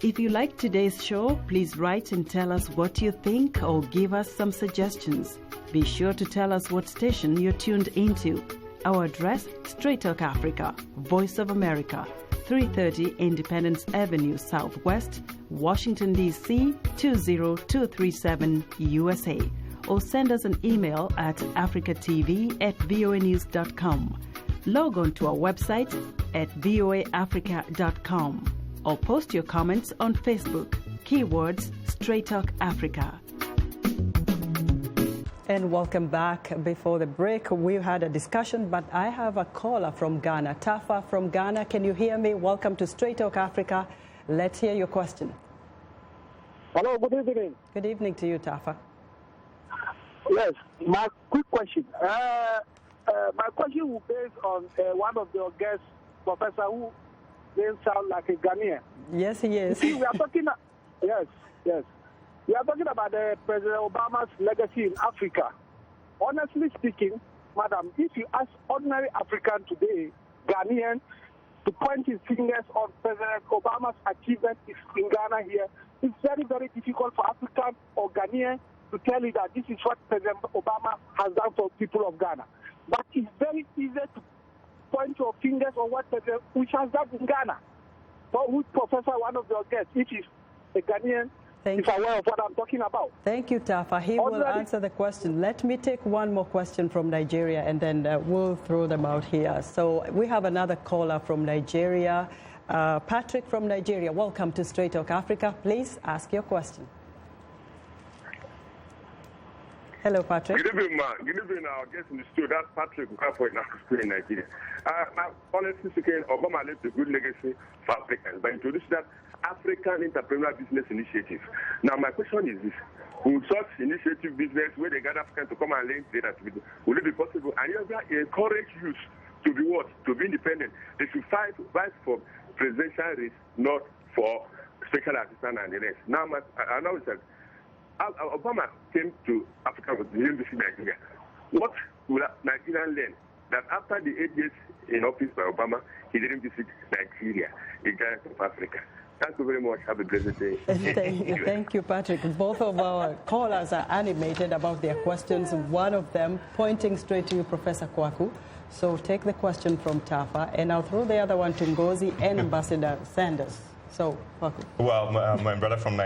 If you like today's show, please write and tell us what you think or give us some suggestions. Be sure to tell us what station you're tuned into. Our address, Straight Talk Africa, Voice of America, 330 Independence Avenue Southwest, Washington, D.C. 20237 USA. Or send us an email at africatv@voanews.com. Log on to our website at voaafrica.com. Or post your comments on Facebook. Keywords Straight Talk Africa. And welcome back. Before the break, we had a discussion, but I have a caller from Ghana. Tafa from Ghana, can you hear me? Welcome to Straight Talk Africa. Let's hear your question. Hello, good evening. Good evening to you, Tafa. Yes, my quick question. My question will be based on one of your guests, Professor, who doesn't sound like a Ghanaian. Yes, he is. See, we are talking. Yes. We are talking about President Obama's legacy in Africa. Honestly speaking, madam, if you ask ordinary African today, Ghanaian, to point his fingers on President Obama's achievement in Ghana here, it's very, very difficult for African or Ghanaian to tell you that this is what President Obama has done for people of Ghana. But it's very easy to point your fingers on what President which has done in Ghana. But with Professor, one of your guests, if he's a Ghanaian, is aware of what I'm talking about. Thank you, Tafa. He will answer the question. Let me take one more question from Nigeria, and then we'll throw them out here. So we have another caller from Nigeria. Patrick from Nigeria, welcome to Straight Talk Africa. Please ask your question. Hello, Patrick. Good evening, ma. Good evening, our guest in the studio. That's Patrick in Nigeria. Honestly speaking, Obama left a good legacy for Africans by introducing that African Entrepreneur Business Initiative. Now, my question is this. Will such initiative business where they gather Africans to come and learn trade activity, will it be possible? And you encourage youth to be what? To be independent. They should fight for presidential race, not for special assistant and the rest. Now, I know that Obama came to Africa with the embassy in Nigeria. What will Nigerians learn? That after the 8 years in office by Obama, he didn't visit Nigeria, the giant of Africa. Thank you very much. Have a blessed day. Thank you, Patrick. Both of our callers are animated about their questions, one of them pointing straight to you, Professor Kwaku. So take the question from Tafa, and I'll throw the other one to Ngozi and Ambassador Sanders. So, Kwaku. Well, my brother from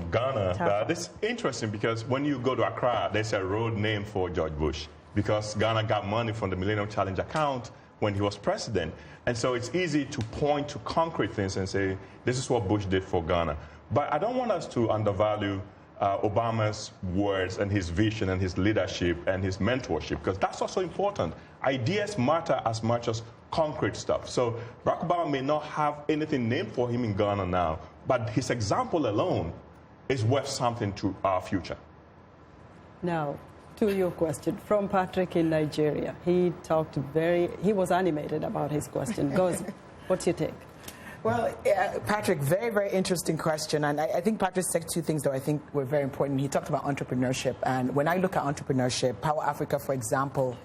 Ghana, this is interesting because when you go to Accra, there's a road named for George Bush because Ghana got money from the Millennium Challenge account when he was president. And so it's easy to point to concrete things and say, this is what Bush did for Ghana. But I don't want us to undervalue Obama's words and his vision and his leadership and his mentorship, because that's also important. Ideas matter as much as concrete stuff. So Barack Obama may not have anything named for him in Ghana now, but his example alone is worth something to our future. Now, to your question from Patrick in Nigeria. He was animated about his question. Goes, what's your take? Well, Patrick, very, very interesting question. And I think Patrick said two things that I think were very important. He talked about entrepreneurship. And when I look at entrepreneurship, Power Africa, for example,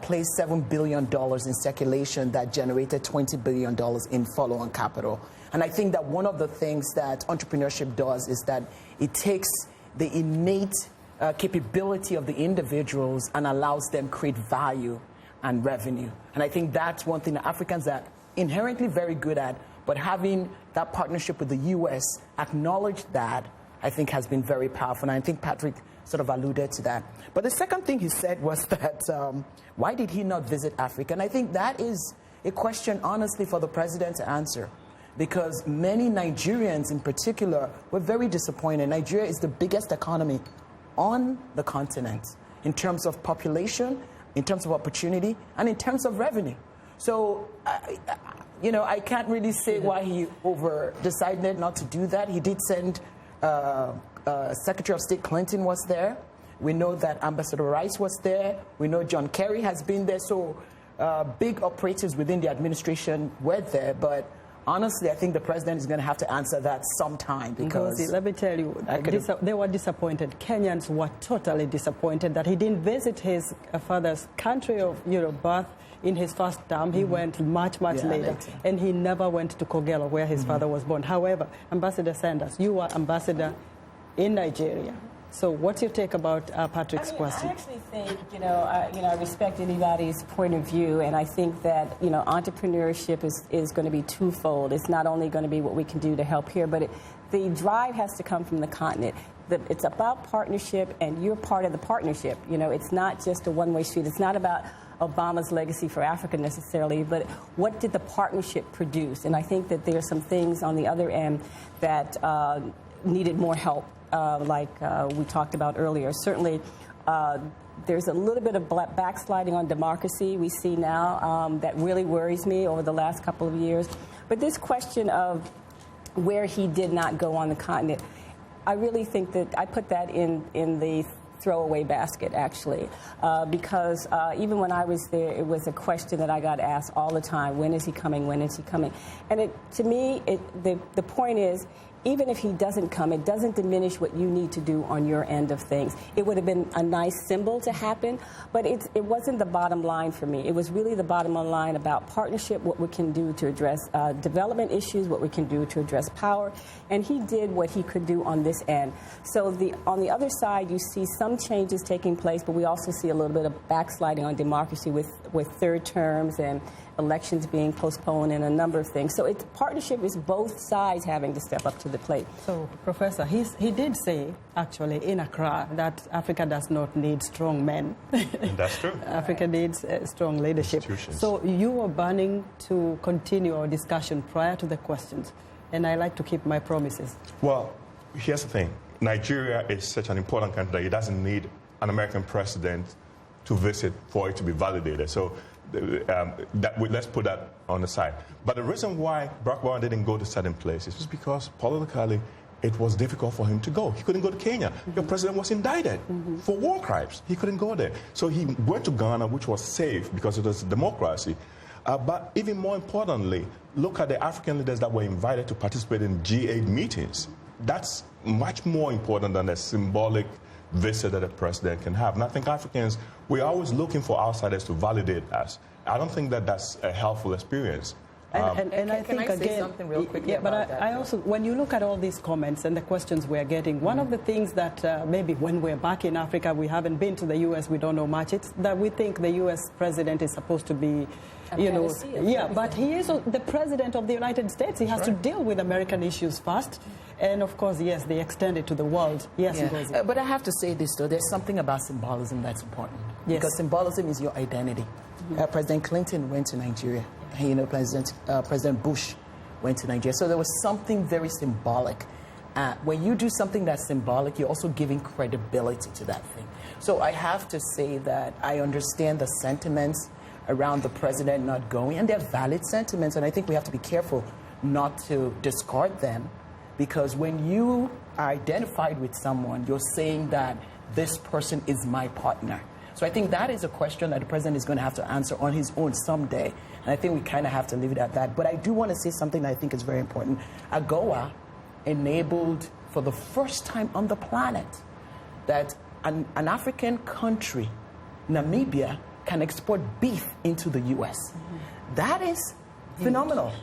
placed $7 billion in circulation that generated $20 billion in follow-on capital. And I think that one of the things that entrepreneurship does is that it takes the innate capability of the individuals and allows them create value and revenue. And I think that's one thing that Africans are inherently very good at, but having that partnership with the U.S. acknowledge that, I think, has been very powerful. And I think Patrick sort of alluded to that. But the second thing he said was that why did he not visit Africa? And I think that is a question, honestly, for the president to answer, because many Nigerians in particular were very disappointed. Nigeria is the biggest economy on the continent in terms of population, in terms of opportunity, and in terms of revenue. So, I can't really say why he decided not to do that. He did send Secretary of State Clinton was there. We know that Ambassador Rice was there. We know John Kerry has been there. So big operators within the administration were there. But honestly, I think the president is going to have to answer that sometime, because let me tell you, they were disappointed. Kenyans were totally disappointed that he didn't visit his father's country of birth in his first term. He went much later. And he never went to Kogelo, where his father was born. However, Ambassador Sanders, you were ambassador in Nigeria. So what's your take about Patrick's question? I actually think, I respect anybody's point of view, and I think that, entrepreneurship is going to be twofold. It's not only going to be what we can do to help here, but the drive has to come from the continent. It's about partnership, and you're part of the partnership. It's not just a one-way street. It's not about Obama's legacy for Africa necessarily, but what did the partnership produce? And I think that there are some things on the other end that needed more help. Like we talked about earlier. Certainly, there's a little bit of backsliding on democracy we see now that really worries me over the last couple of years. But this question of where he did not go on the continent, I really think that I put that in the throwaway basket, actually, because even when I was there, it was a question that I got asked all the time: when is he coming? When is he coming? And to me, the point is, even if he doesn't come, it doesn't diminish what you need to do on your end of things. It would have been a nice symbol to happen, but it wasn't the bottom line for me. It was really the bottom line about partnership, what we can do to address development issues, what we can do to address power, and he did what he could do on this end. So on the other side, you see some changes taking place, but we also see a little bit of backsliding on democracy with third terms and elections being postponed and a number of things. So partnership is both sides having to step up to the plate. So, Professor, he did say, actually, in Accra, that Africa does not need strong men. That's true. Africa needs strong leadership. So you were burning to continue our discussion prior to the questions, and I like to keep my promises. Well, here's the thing. Nigeria is such an important country that it doesn't need an American president to visit for it to be validated. So let's put that on the side. But the reason why Barack Obama didn't go to certain places was because politically it was difficult for him to go. He couldn't go to Kenya. Your president was indicted for war crimes. He couldn't go there. So he went to Ghana, which was safe because it was democracy. But even more importantly, look at the African leaders that were invited to participate in G8 meetings. That's much more important than a symbolic visit that a president can have. And I think Africans, we're always looking for outsiders to validate us. I don't think that that's a helpful experience. And I think, can I say again, something real quickly but about that? I also, when you look at all these comments and the questions we're getting, one of the things that maybe when we're back in Africa, we haven't been to the U.S., we don't know much, it's that we think the U.S. president is supposed to be, but he is the president of the United States. He has to deal with American issues first. And of course, yes, they extend it to the world. Yes, but I have to say this, though. There's something about symbolism that's important. Yes. Because symbolism is your identity. President Clinton went to Nigeria. President Bush went to Nigeria. So there was something very symbolic. When you do something that's symbolic, you're also giving credibility to that thing. So I have to say that I understand the sentiments around the president not going, and they're valid sentiments, and I think we have to be careful not to discard them, because when you are identified with someone, you're saying that this person is my partner. So I think that is a question that the president is going to have to answer on his own someday, and I think we kind of have to leave it at that. But I do want to say something that I think is very important. AGOA enabled, for the first time on the planet, that an African country, Namibia, can export beef into the U.S. That is phenomenal.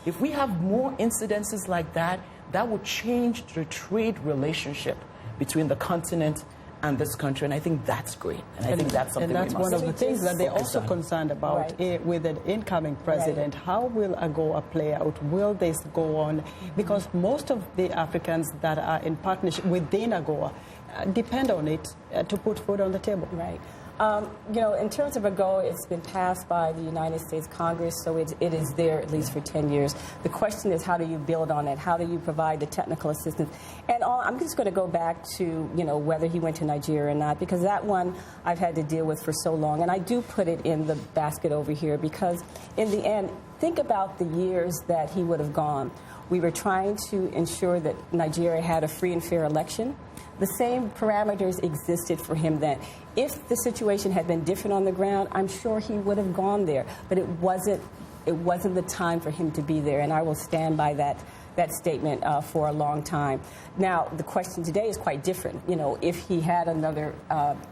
If we have more incidences like that, that would change the trade relationship between the continent and this country, and I think that's great. And I think that's something and that's we must one of the things that they're also on. concerned about with an incoming president. Right. How will AGOA play out? Will this go on? Because most of the Africans that are in partnership within AGOA depend on it to put food on the table. Right. You know, in terms of AGOA, it's been passed by the United States Congress, so it is there at least for 10 years. The question is, how do you build on it? How do you provide the technical assistance? And I'm just going to go back to, you know, whether he went to Nigeria or not, because that one I've had to deal with for so long. And I do put it in the basket over here because, in the end, think about the years that he would have gone. We were trying to ensure that Nigeria had a free and fair election. The same parameters existed for him then. If the situation had been different on the ground, I'm sure he would have gone there. But it wasn't the time for him to be there, and I will stand by that statement for a long time. Now, the question today is quite different. You know, if he had another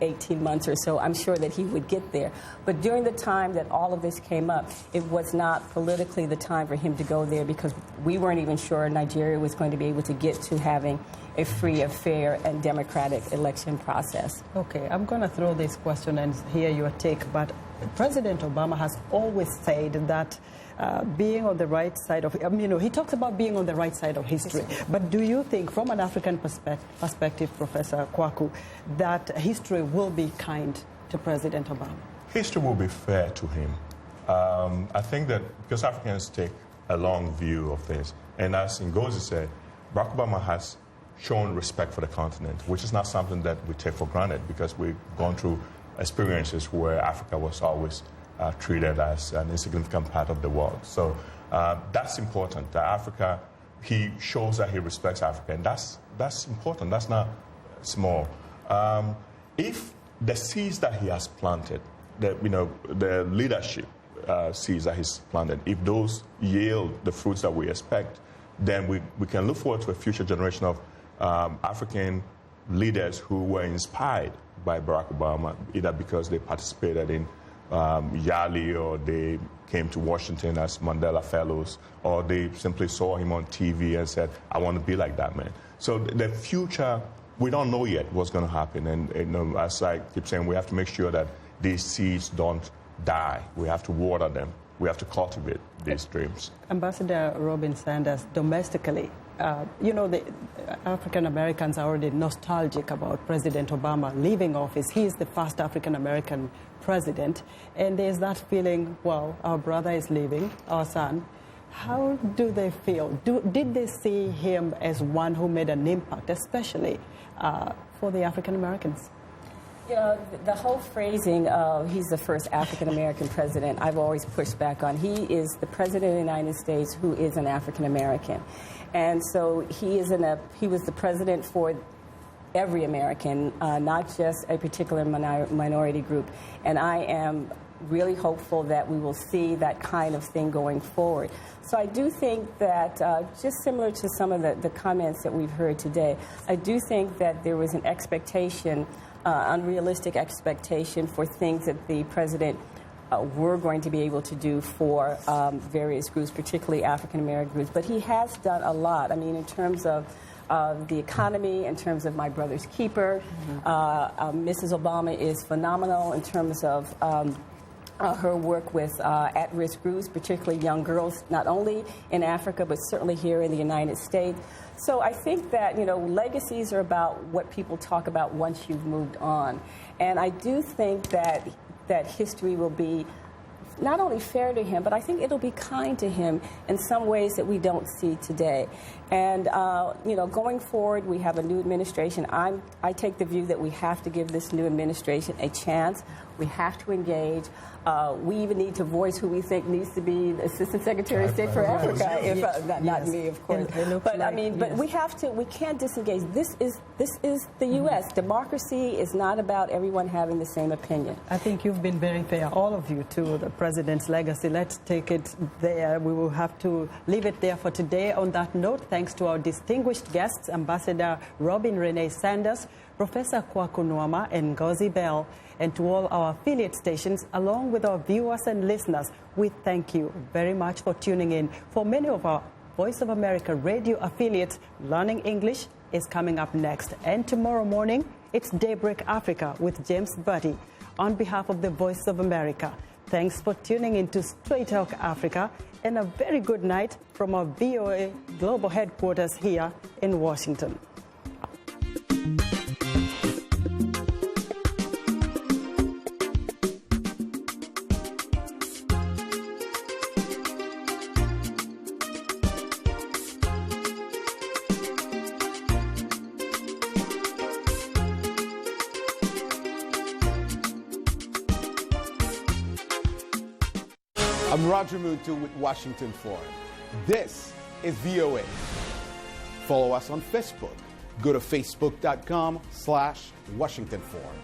18 months or so, I'm sure that he would get there. But during the time that all of this came up, it was not politically the time for him to go there because we weren't even sure Nigeria was going to be able to get to having a free, a fair, and democratic election process. Okay, I'm going to throw this question and hear your take, but President Obama has always said that being on the right side of, you know, he talks about being on the right side of history. But do you think, from an African perspective, Professor Kwaku, that history will be kind to President Obama? History will be fair to him. I think that because Africans take a long view of things, and as Ngozi said, Barack Obama has shown respect for the continent, which is not something that we take for granted because we've gone through experiences where Africa was always treated as an insignificant part of the world. So that's important. Africa, he shows that he respects Africa, and that's important. That's not small. If the seeds that he has planted, the leadership seeds that he's planted, if those yield the fruits that we expect, then we can look forward to a future generation of African leaders who were inspired by Barack Obama, either because they participated in Yali or they came to Washington as Mandela Fellows, or they simply saw him on TV and said, I want to be like that man. So the future, we don't know yet what's going to happen. And as I keep saying, we have to make sure that these seeds don't die. We have to water them. We have to cultivate these dreams. Ambassador Robin Sanders, domestically, the African Americans are already nostalgic about President Obama leaving office. He is the first African American president, and there's that feeling, well, our brother is leaving, our son. How do they feel? Did they see him as one who made an impact, especially for the African Americans? You know, the whole phrasing of he's the first African-American president, I've always pushed back on. He is the president of the United States who is an African-American. And so he was the president for every American, not just a particular minority group. And I am really hopeful that we will see that kind of thing going forward. So I do think that, just similar to some of the comments that we've heard today, I do think that there was an expectation, unrealistic expectation for things that the president were going to be able to do for various groups, particularly African-American groups. But he has done a lot. I mean, in terms of the economy, in terms of My Brother's Keeper, Mrs. Obama is phenomenal in terms of her work with at-risk groups, particularly young girls, not only in Africa, but certainly here in the United States. So I think that, legacies are about what people talk about once you've moved on. And I do think that history will be not only fair to him, but I think it'll be kind to him in some ways that we don't see today. And, going forward, we have a new administration. I take the view that we have to give this new administration a chance. We have to engage. We even need to voice who we think needs to be the Assistant Secretary of State for Africa. Not me, of course. But we have to. We can't disengage. This is the U.S. Democracy is not about everyone having the same opinion. I think you've been very fair, all of you, to the president's legacy. Let's take it there. We will have to leave it there for today. On that note, thanks to our distinguished guests, Ambassador Robin Renee Sanders, Professor Kwaku Nwaama, and Ngozi Bell, and to all our affiliate stations, along with our viewers and listeners, we thank you very much for tuning in. For many of our Voice of America radio affiliates, Learning English is coming up next. And tomorrow morning, It's Daybreak Africa with James Buddy. On behalf of the Voice of America, thanks for tuning into Straight Talk Africa, and a very good night from our VOA Global Headquarters here in Washington. I'm Roger Muntu with Washington Forum. This is VOA. Follow us on Facebook. Go to facebook.com/Washington Forum.